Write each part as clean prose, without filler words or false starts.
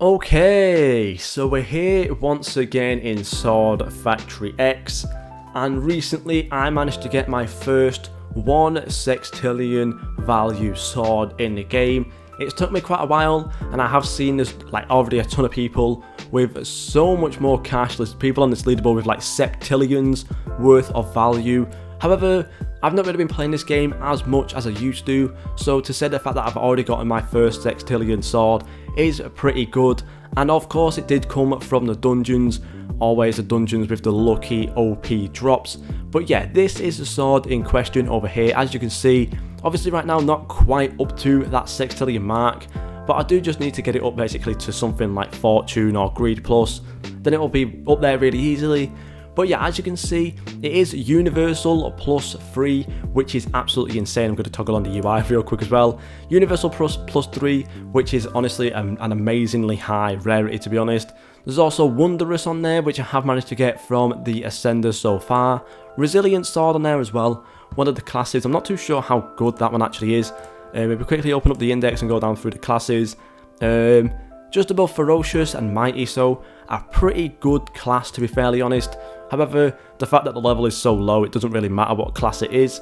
Okay, so we're here once again in Sword Factory X, and recently I managed to get my first 1 sextillion value sword in the game. It's took me quite a while, and I have seen there's already a ton of people with so much more cash. There's people on this leaderboard with like septillions worth of value. However, I've not really been playing this game as much as I used to, so to say the fact that I've already gotten my first sextillion sword is pretty good. And of course it did come from the dungeons, always the dungeons with the lucky OP drops. But yeah, this is the sword in question over here. As you can see, obviously right now not quite up to that sextillion mark, but I do just need to get it up basically to something like Fortune or Greed Plus, then it will be up there really easily. But yeah, as you can see, it is Universal plus 3, which is absolutely insane. I'm going to toggle on the UI real quick as well. Universal plus 3, which is honestly an amazingly high rarity, to be honest. There's also Wondrous on there, which I have managed to get from the Ascender so far. Resilient Sword on there as well, one of the classes. I'm not too sure how good that one actually is. Maybe quickly open up the index and go down through the classes. Just above Ferocious and Mighty, so a pretty good class, to be fairly honest. However, the fact that the level is so low, it doesn't really matter what class it is.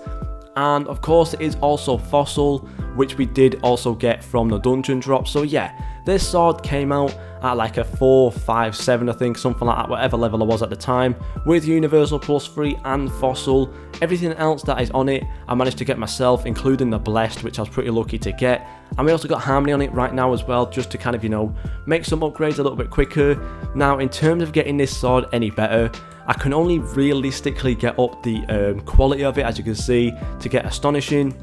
And of course it is also Fossil, which we did also get from the dungeon drop. So yeah, this sword came out at like a 4, 5, 7 I think, something like that, whatever level I was at the time, with Universal plus 3 and Fossil. Everything else that is on it I managed to get myself, including the Blessed, which I was pretty lucky to get. And we also got Harmony on it right now as well, just to kind of, you know, make some upgrades a little bit quicker. Now in terms of getting this sword any better, I can only realistically get up the quality of it, as you can see, to get Astonishing.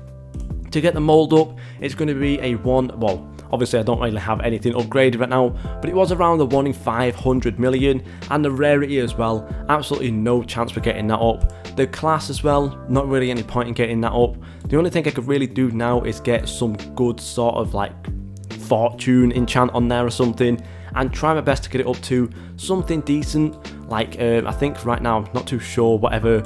To get the mold up, it's going to be a 1, well, obviously I don't really have anything upgraded right now, but it was around the 1 in 500 million, and the rarity as well, absolutely no chance for getting that up. The class as well, not really any point in getting that up. The only thing I could really do now is get some good sort of like Fortune enchant on there or something, and try my best to get it up to something decent. Like I think right now, I'm not too sure, whatever.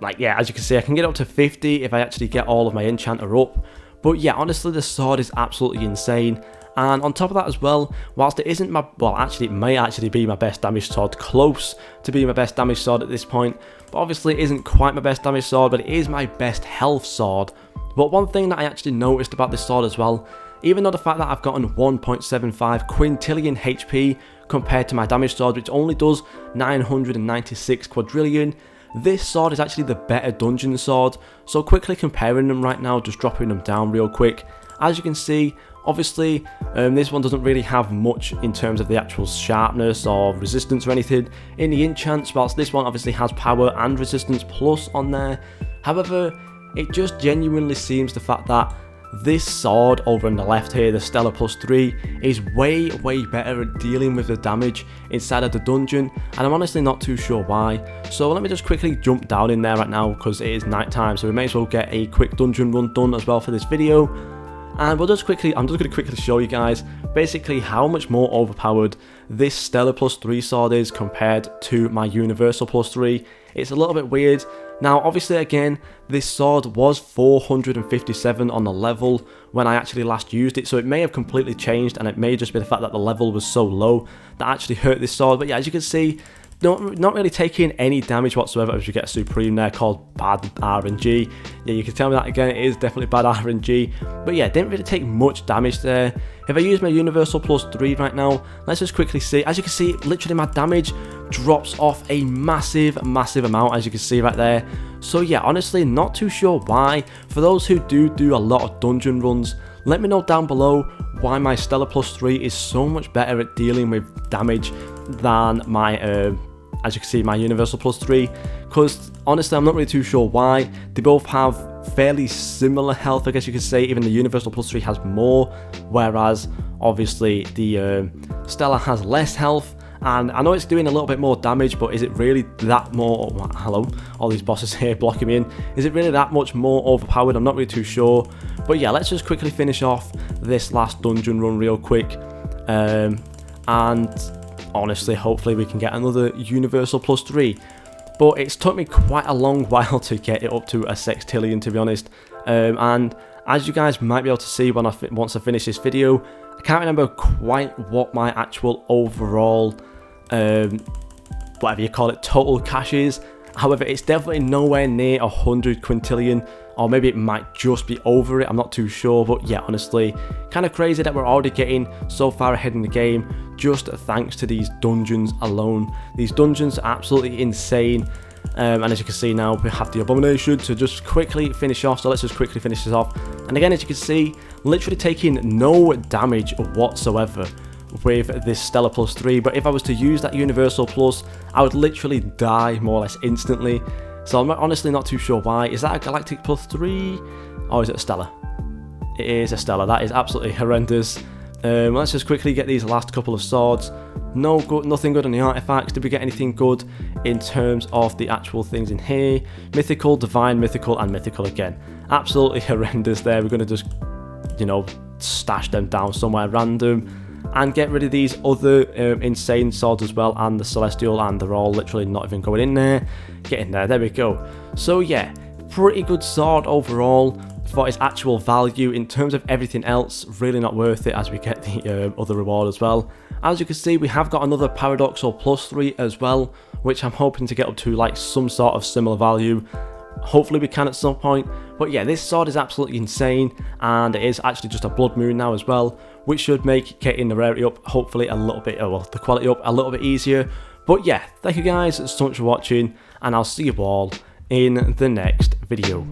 Like yeah, as you can see, I can get up to 50 if I actually get all of my enchanter up. But yeah, honestly, the sword is absolutely insane. And on top of that as well, whilst it isn't my, well actually it may actually be my best damage sword, close to being my best damage sword at this point, but obviously it isn't quite my best damage sword, but it is my best health sword. But one thing that I actually noticed about this sword as well, even though the fact that I've gotten 1.75 quintillion HP compared to my damage sword, which only does 996 quadrillion, this sword is actually the better dungeon sword. So quickly comparing them right now, just dropping them down real quick. As you can see, obviously this one doesn't really have much in terms of the actual sharpness or resistance or anything in the enchants, whilst this one obviously has power and resistance plus on there. However, it just genuinely seems the fact that this sword over on the left here, the Stellar plus 3, is way better at dealing with the damage inside of the dungeon, and I'm honestly not too sure why. So let me just quickly jump down in there right now, because it is night time, so we may as well get a quick dungeon run done as well for this video. And I'm just going to quickly show you guys basically how much more overpowered this Stellar plus 3 sword is compared to my Universal plus 3. It's a little bit weird. Now obviously again, this sword was 457 on the level when I actually last used it, so it may have completely changed, and it may just be the fact that the level was so low that actually hurt this sword. But yeah, as you can see, not really taking any damage whatsoever as you get a Supreme there called bad RNG. Yeah, you can tell me that again, it is definitely bad RNG. But yeah, didn't really take much damage there. If I use my Universal plus 3 right now, let's just quickly see. As you can see, literally my damage drops off a massive amount, as you can see right there. So yeah, honestly, not too sure why. For those who do a lot of dungeon runs, let me know down below why my Stellar plus 3 is so much better at dealing with damage than my as you can see, my Universal plus 3, because honestly I'm not really too sure why. They both have fairly similar health, I guess you could say. Even the Universal plus 3 has more, whereas obviously the Stellar has less health. And I know it's doing a little bit more damage, but is it really that more, hello, all these bosses here blocking me in, is it really that much more overpowered? I'm not really too sure. But yeah, let's just quickly finish off this last dungeon run real quick, and honestly, hopefully we can get another Universal plus 3. But it's took me quite a long while to get it up to a sextillion, to be honest. And as you guys might be able to see once I finish this video, I can't remember quite what my actual overall, whatever you call it, total cash is. However, it's definitely nowhere near 100 quintillion, or maybe it might just be over it, I'm not too sure. But yeah, honestly, kind of crazy that we're already getting so far ahead in the game just thanks to these dungeons alone. These dungeons are absolutely insane. And as you can see now, we have the Abomination to just quickly finish off. So let's just quickly finish this off. And again, as you can see, literally taking no damage whatsoever with this Stellar plus 3. But if I was to use that Universal plus, I would literally die more or less instantly. So I'm honestly not too sure why. Is that a Galactic plus 3 or is it a Stellar? It is a Stellar. That is absolutely horrendous. Let's just quickly get these last couple of swords. Nothing good on the artifacts. Did we get anything good in terms of the actual things in here? Mythical, divine, mythical, and mythical again. Absolutely horrendous there. We're going to just, you know, stash them down somewhere random and get rid of these other insane swords as well, and the celestial, and they're all literally not even going in there. Get in there. There we go. So yeah, pretty good sword overall. For its actual value. In terms of everything else, really not worth it, as we get the other reward as well. As you can see, we have got another Paradoxal plus 3 as well, which I'm hoping to get up to like some sort of similar value. Hopefully we can at some point. But yeah, this sword is absolutely insane, and it is actually just a Blood Moon now as well, which should make getting the rarity up hopefully a little bit, well, the quality up a little bit easier. But yeah, thank you guys so much for watching, and I'll see you all in the next video.